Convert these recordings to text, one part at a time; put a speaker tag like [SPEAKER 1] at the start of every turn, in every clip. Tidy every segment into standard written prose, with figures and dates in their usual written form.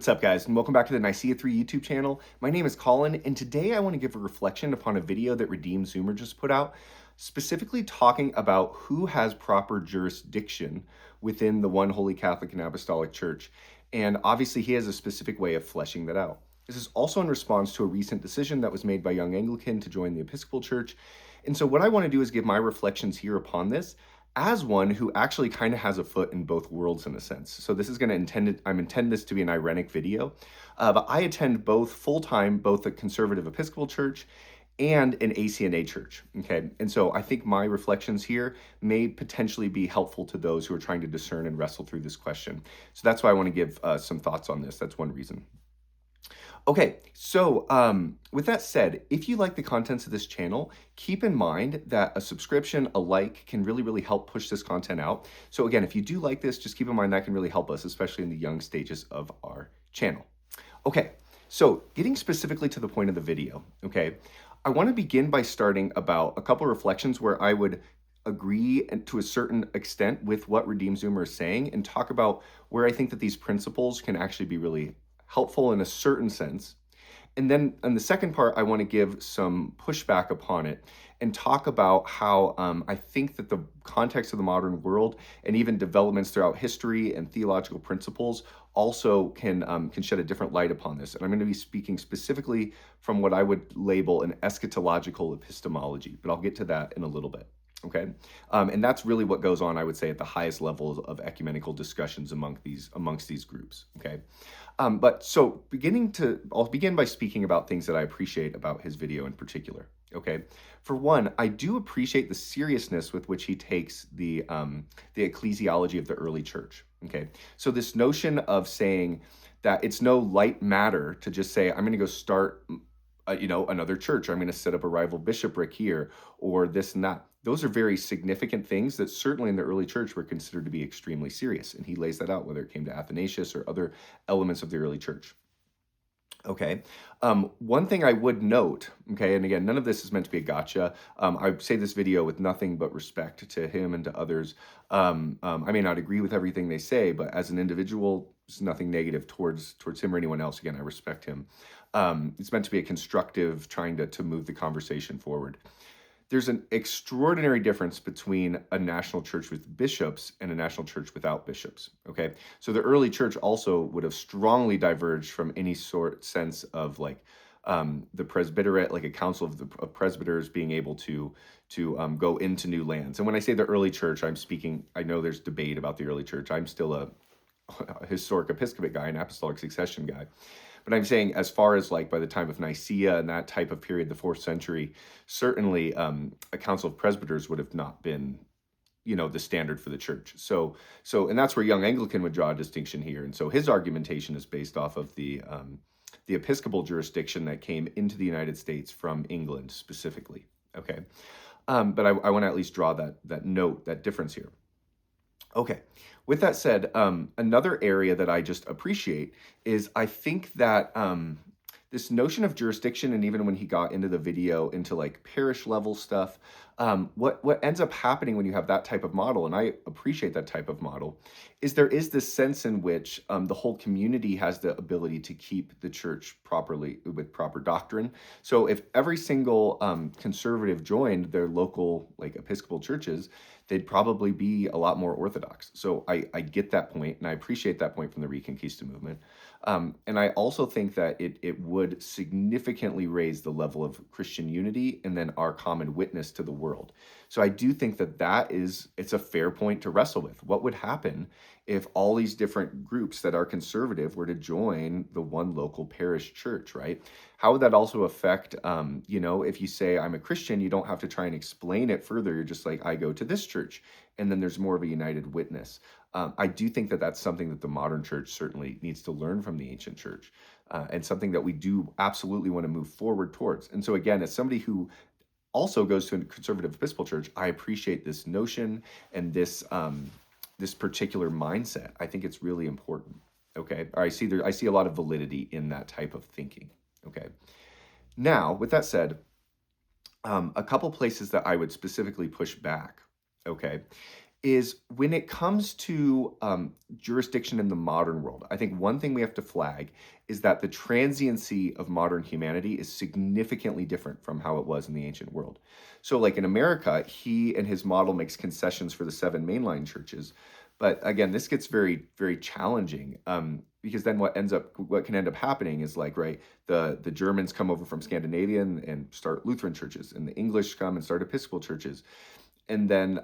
[SPEAKER 1] What's up, guys, and welcome back to the Nicaea 3 YouTube channel. My name is Colin, and today I want to give a reflection upon a video that Redeemed Zoomer just put out, specifically talking about who has proper jurisdiction within the one Holy Catholic and Apostolic Church. And obviously, he has a specific way of fleshing that out. This is also in response to a recent decision that was made by young Anglican to join the Episcopal Church. And so what I want to do is give my reflections here upon this, as one who actually kind of has a foot in both worlds in a sense. So this is going to I'm intending this to be an ironic video, but I attend both full-time, both a conservative Episcopal church and an ACNA church, okay? And so I think my reflections here may potentially be helpful to those who are trying to discern and wrestle through this question. So that's why I want to give some thoughts on this. That's one reason. Okay, so with that said, if you like the contents of this channel, keep in mind that a subscription, a like, can really help push this content out. So again, if you do like this, just keep in mind that can really help us, especially in the young stages of our channel. Okay, so getting specifically to the point of the video, okay, I want to begin by starting about a couple of reflections where I would agree to a certain extent with what Redeemed Zoomer is saying and talk about where I think that these principles can actually be really helpful in a certain sense. And then in the second part, I want to give some pushback upon it and talk about how I think that the context of the modern world and even developments throughout history and theological principles also can shed a different light upon this. And I'm going to be speaking specifically from what I would label an eschatological epistemology, but I'll get to that in a little bit. Okay, and that's really what goes on, I would say, at the highest levels of ecumenical discussions amongst these groups. Okay, but so I'll begin by speaking about things that I appreciate about his video in particular. Okay, for one, I do appreciate the seriousness with which he takes the ecclesiology of the early church. Okay, so this notion of saying that it's no light matter to just say, I'm going to go start another church. I'm going to set up a rival bishopric here or this and that. Those are very significant things that certainly in the early church were considered to be extremely serious. And he lays that out, whether it came to Athanasius or other elements of the early church. Okay. One thing I would note, okay, and again, none of this is meant to be a gotcha. I say this video with nothing but respect to him and to others. I may not agree with everything they say, but as an individual, there's nothing negative towards him or anyone else. Again, I respect him. It's meant to be a constructive, trying to move the conversation forward. There's an extraordinary difference between a national church with bishops and a national church without bishops, okay? So the early church also would have strongly diverged from any sense of like the presbyterate, like a council of presbyters being able to go into new lands. And when I say the early church, I know there's debate about the early church. I'm still a historic episcopate guy, an apostolic succession guy. But I'm saying as far as like by the time of Nicaea and that type of period, the 4th century, certainly a council of presbyters would have not been, the standard for the church. So, and that's where young Anglican would draw a distinction here. And so his argumentation is based off of the episcopal jurisdiction that came into the United States from England specifically. Okay. But I want to at least draw that difference here. Okay, with that said, another area that I just appreciate is I think that this notion of jurisdiction, and even when he got into the video into like parish level stuff, what ends up happening when you have that type of model, and I appreciate that type of model, is there is this sense in which the whole community has the ability to keep the church properly with proper doctrine. So if every single conservative joined their local like Episcopal churches, they'd probably be a lot more orthodox. So I get that point, and I appreciate that point from the Reconquista movement. And I also think that it would significantly raise the level of Christian unity and then our common witness to the world. So I do think that it's a fair point to wrestle with. What would happen if all these different groups that are conservative were to join the one local parish church, right? How would that also affect, if you say I'm a Christian, you don't have to try and explain it further. You're just like, I go to this church, and then there's more of a united witness. I do think that that's something that the modern church certainly needs to learn from the ancient church, and something that we do absolutely want to move forward towards. And so again, as somebody who also goes to a conservative Episcopal church, I appreciate this notion and this particular mindset. I think it's really important. Okay, I see a lot of validity in that type of thinking. Okay, now with that said, a couple places that I would specifically push back. Okay, is when it comes to jurisdiction in the modern world, I think one thing we have to flag is that the transiency of modern humanity is significantly different from how it was in the ancient world. So, like in America, he and his model makes concessions for the seven mainline churches. But again, this gets very, very challenging because then what can end up happening is like, right, the Germans come over from Scandinavia and start Lutheran churches, and the English come and start Episcopal churches. And then,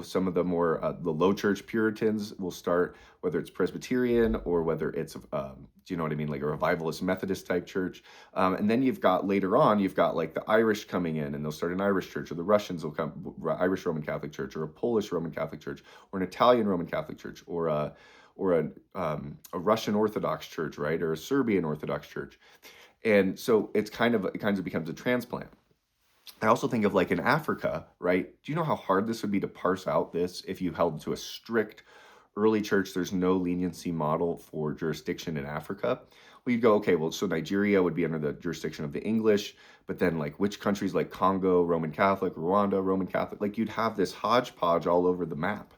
[SPEAKER 1] some of the more the low church Puritans will start, whether it's Presbyterian or whether it's, do you know what I mean, like a revivalist Methodist type church. And then you've got like the Irish coming in, and they'll start an Irish church, or the Russians will come, Irish Roman Catholic Church, or a Polish Roman Catholic Church, or an Italian Roman Catholic Church, or a Russian Orthodox Church, right, or a Serbian Orthodox Church. And so it kind of becomes a transplant. I also think of like in Africa, right? Do you know how hard this would be to parse out this if you held to a strict early church? There's no leniency model for jurisdiction in Africa. Well, you'd go, okay, well, so Nigeria would be under the jurisdiction of the English, but then like which countries like Congo, Roman Catholic, Rwanda, Roman Catholic, like you'd have this hodgepodge all over the map,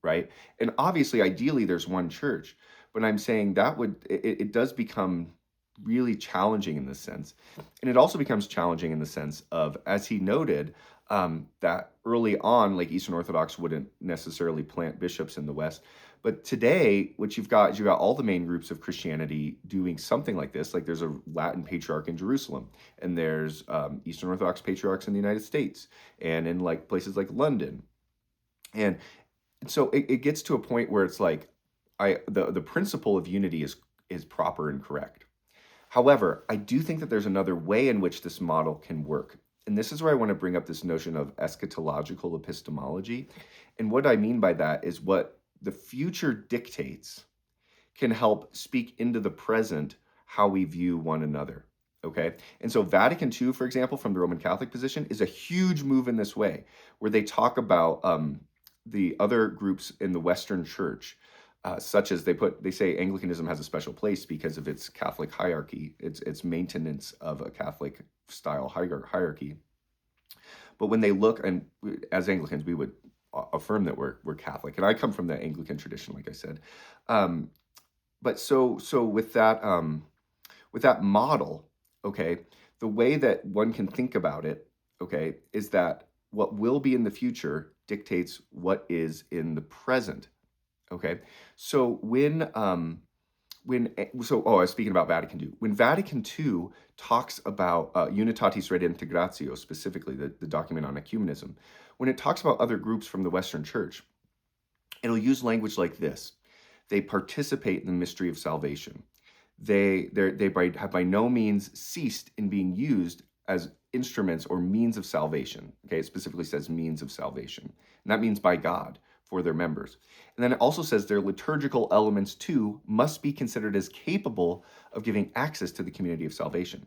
[SPEAKER 1] right? And obviously, ideally, there's one church, but I'm saying that it does become really challenging in this sense. And it also becomes challenging in the sense of, as he noted, that early on, like Eastern Orthodox wouldn't necessarily plant bishops in the West. But today, what you've got all the main groups of Christianity doing something like this. Like there's a Latin patriarch in Jerusalem, and there's Eastern Orthodox patriarchs in the United States, and in like places like London. And so it gets to a point where it's like, the principle of unity is proper and correct. However, I do think that there's another way in which this model can work. And this is where I want to bring up this notion of eschatological epistemology. And what I mean by that is what the future dictates can help speak into the present how we view one another. Okay. And so Vatican II, for example, from the Roman Catholic position, is a huge move in this way, where they talk about the other groups in the Western Church. Such as they say Anglicanism has a special place because of its Catholic hierarchy, its maintenance of a Catholic style hierarchy. But when they look, and as Anglicans, we would affirm that we're Catholic, and I come from the Anglican tradition, like I said. But so with that model, okay, the way that one can think about it, okay, is that what will be in the future dictates what is in the present. Okay, so I was speaking about Vatican II. When Vatican II talks about Unitatis Redintegratio, specifically the document on ecumenism, when it talks about other groups from the Western Church, it'll use language like this: they participate in the mystery of salvation. They have by no means ceased in being used as instruments or means of salvation. Okay, it specifically says means of salvation, and that means by God for their members. And then it also says their liturgical elements too must be considered as capable of giving access to the community of salvation.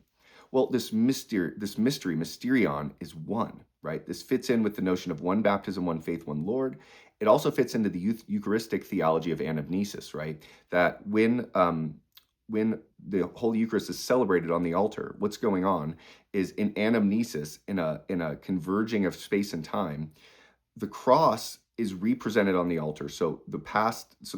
[SPEAKER 1] Well, this mystery, mysterion, is one, right? This fits in with the notion of one baptism, one faith, one Lord. It also fits into the Eucharistic theology of anamnesis, right? That when the Holy Eucharist is celebrated on the altar, what's going on is in anamnesis, in a converging of space and time, the cross is represented on the altar. So the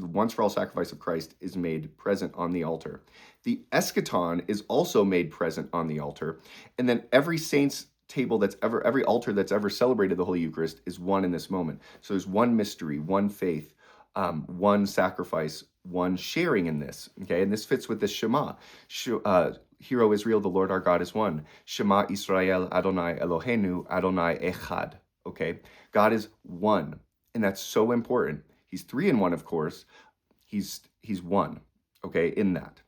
[SPEAKER 1] once for all sacrifice of Christ is made present on the altar. The Eschaton is also made present on the altar. And then every saint's table every altar that's ever celebrated the Holy Eucharist is one in this moment. So there's one mystery, one faith, one sacrifice, one sharing in this. Okay, and this fits with the Shema. Hear, O Israel, the Lord our God is one. Shema Israel, Adonai Eloheinu, Adonai Echad. Okay, God is one. And that's so important. He's three in one, of course. He's one, okay, in that.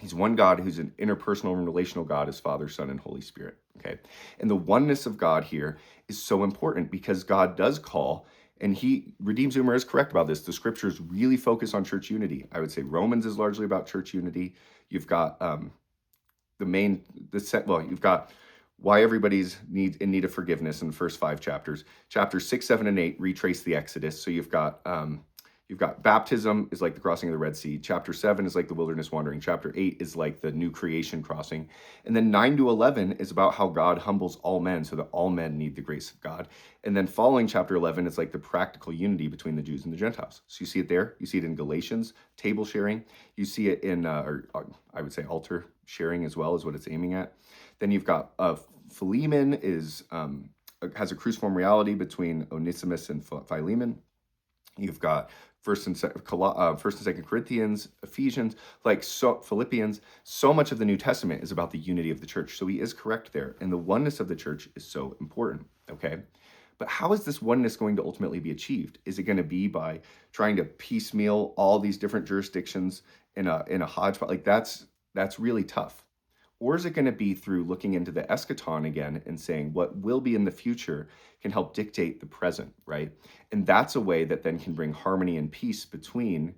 [SPEAKER 1] He's one God who's an interpersonal and relational God as Father, Son, and Holy Spirit, okay? And the oneness of God here is so important because God does call, and Redeemed Zoomer is correct about this. The scriptures really focus on church unity. I would say Romans is largely about church unity. You've got you've got why everybody's in need of forgiveness in the first 5 chapters. Chapters 6, 7, and 8 retrace the Exodus. So you've got You've got baptism is like the crossing of the Red Sea. Chapter 7 is like the wilderness wandering. Chapter 8 is like the new creation crossing. And then 9 to 11 is about how God humbles all men so that all men need the grace of God. And then following chapter 11 is like the practical unity between the Jews and the Gentiles. So you see it there. You see it in Galatians, table sharing. You see it in, I would say altar sharing as well is what it's aiming at. Then you've got Philemon has a cruciform reality between Onesimus and Philemon. You've got First and Second Corinthians, Ephesians, Philippians. So much of the New Testament is about the unity of the church. So he is correct there, and the oneness of the church is so important. Okay, but how is this oneness going to ultimately be achieved? Is it going to be by trying to piecemeal all these different jurisdictions in a hodgepodge? Like that's really tough. Or is it going to be through looking into the Eschaton again and saying what will be in the future can help dictate the present, right? And that's a way that then can bring harmony and peace between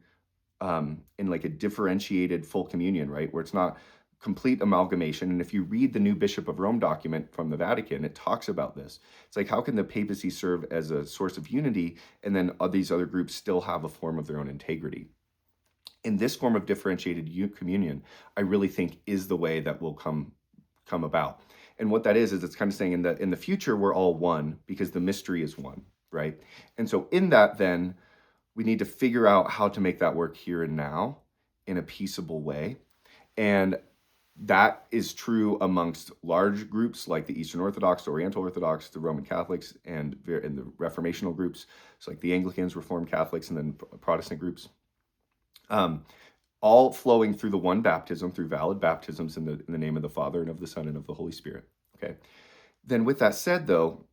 [SPEAKER 1] in like a differentiated full communion, right? Where it's not complete amalgamation. And if you read the new Bishop of Rome document from the Vatican, it talks about this. It's like, how can the papacy serve as a source of unity and then these other groups still have a form of their own integrity? In this form of differentiated communion, I really think is the way that will come about. And what that is it's kind of saying in the future, we're all one because the mystery is one, right? And so in that, then we need to figure out how to make that work here and now in a peaceable way. And that is true amongst large groups like the Eastern Orthodox, the Oriental Orthodox, the Roman Catholics, and the Reformational groups. So like the Anglicans, Reformed Catholics, and then Protestant groups. All flowing through the one baptism, through valid baptisms in the name of the Father and of the Son and of the Holy Spirit. Okay. Then with that said, though,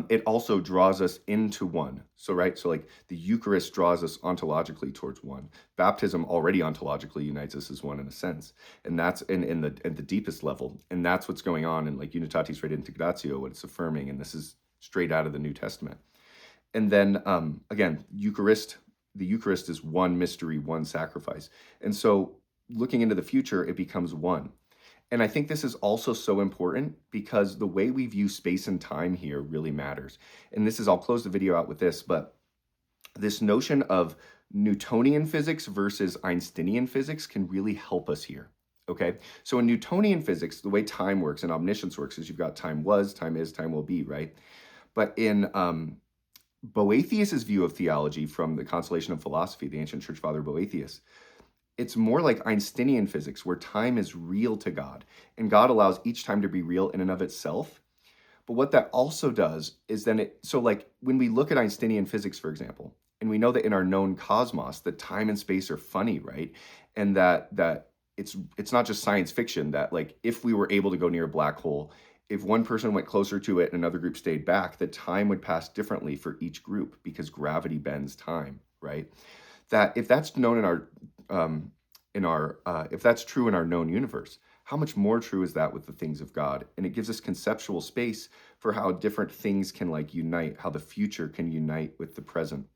[SPEAKER 1] it also draws us into one. So, right. So like the Eucharist draws us ontologically towards one. Baptism already ontologically unites us as one in a sense. And that's in the deepest level. And that's what's going on in like Unitatis Redintegratio, what it's affirming. And this is straight out of the New Testament. And then again, the Eucharist is one mystery, one sacrifice. And so looking into the future, it becomes one. And I think this is also so important because the way we view space and time here really matters. And I'll close the video out with this, but this notion of Newtonian physics versus Einsteinian physics can really help us here. Okay, so in Newtonian physics, the way time works and omniscience works is you've got time was, time is, time will be, right? But in Boethius's view of theology from the Consolation of Philosophy, the ancient church father Boethius, it's more like Einsteinian physics where time is real to God and God allows each time to be real in and of itself. But what that also does is so like when we look at Einsteinian physics, for example, and we know that in our known cosmos, that time and space are funny, right? And that it's not just science fiction that like if we were able to go near a black hole, if one person went closer to it and another group stayed back, the time would pass differently for each group because gravity bends time, right? That if that's known if that's true in our known universe, how much more true is that with the things of God? And it gives us conceptual space for how different things can like unite, how the future can unite with the present.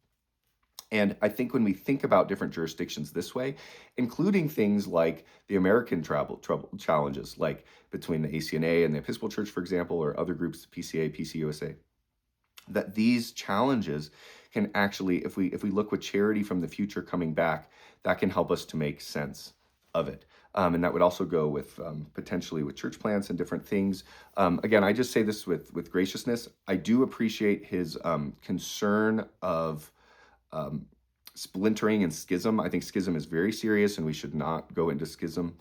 [SPEAKER 1] And I think when we think about different jurisdictions this way, including things like the American trouble challenges, like between the ACNA and the Episcopal Church, for example, or other groups, PCA, PCUSA, that these challenges can actually, if we look with charity from the future coming back, that can help us to make sense of it. And that would also go with potentially with church plants and different things. Again, I just say this with graciousness. I do appreciate his concern of splintering and schism. I think schism is very serious and we should not go into schism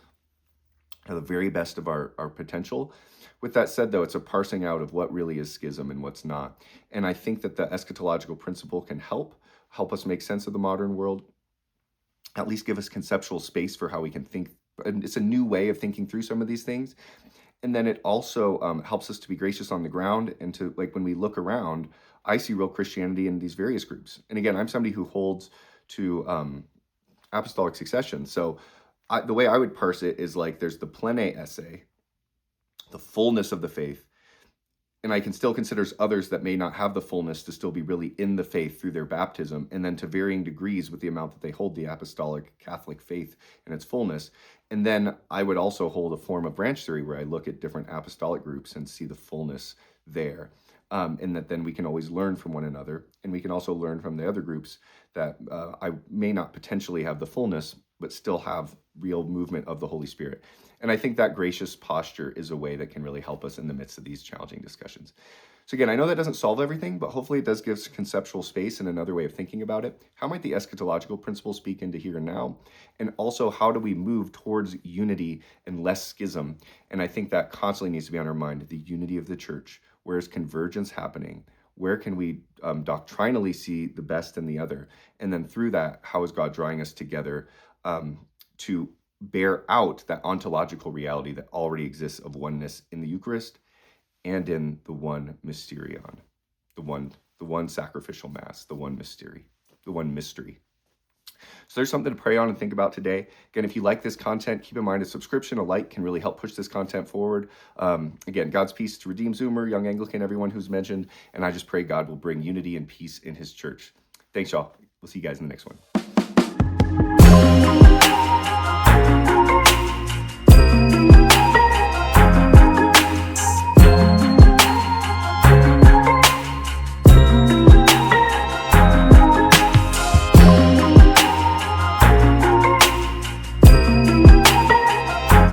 [SPEAKER 1] at the very best of our potential. With that said, though, it's a parsing out of what really is schism and what's not. And I think that the eschatological principle can help us make sense of the modern world, at least give us conceptual space for how we can think. And it's a new way of thinking through some of these things. And then it also helps us to be gracious on the ground and to, like, when we look around, I see real Christianity in these various groups. And again, I'm somebody who holds to apostolic succession. So the way I would parse it is like there's the plene esse, the fullness of the faith. And I can still consider others that may not have the fullness to still be really in the faith through their baptism, and then to varying degrees with the amount that they hold the apostolic Catholic faith in its fullness. And then I would also hold a form of branch theory where I look at different apostolic groups and see the fullness there. and that then we can always learn from one another, and we can also learn from the other groups that I may not potentially have the fullness, but still have real movement of the Holy Spirit. And I think that gracious posture is a way that can really help us in the midst of these challenging discussions. So again, I know that doesn't solve everything, but hopefully it does give us conceptual space and another way of thinking about it. How might the eschatological principles speak into here and now? And also, how do we move towards unity and less schism? And I think that constantly needs to be on our mind, the unity of the church. Where is convergence happening? Where can we doctrinally see the best in the other? And then through that, how is God drawing us together to bear out that ontological reality that already exists of oneness in the Eucharist and in the one mysterion, the one sacrificial mass, the one mystery. So there's something to pray on and think about today. Again, if you like this content, keep in mind a subscription, a like can really help push this content forward. Again, God's peace to Redeemed Zoomer, Young Anglican, everyone who's mentioned. And I just pray God will bring unity and peace in his church. Thanks, y'all. We'll see you guys in the next one.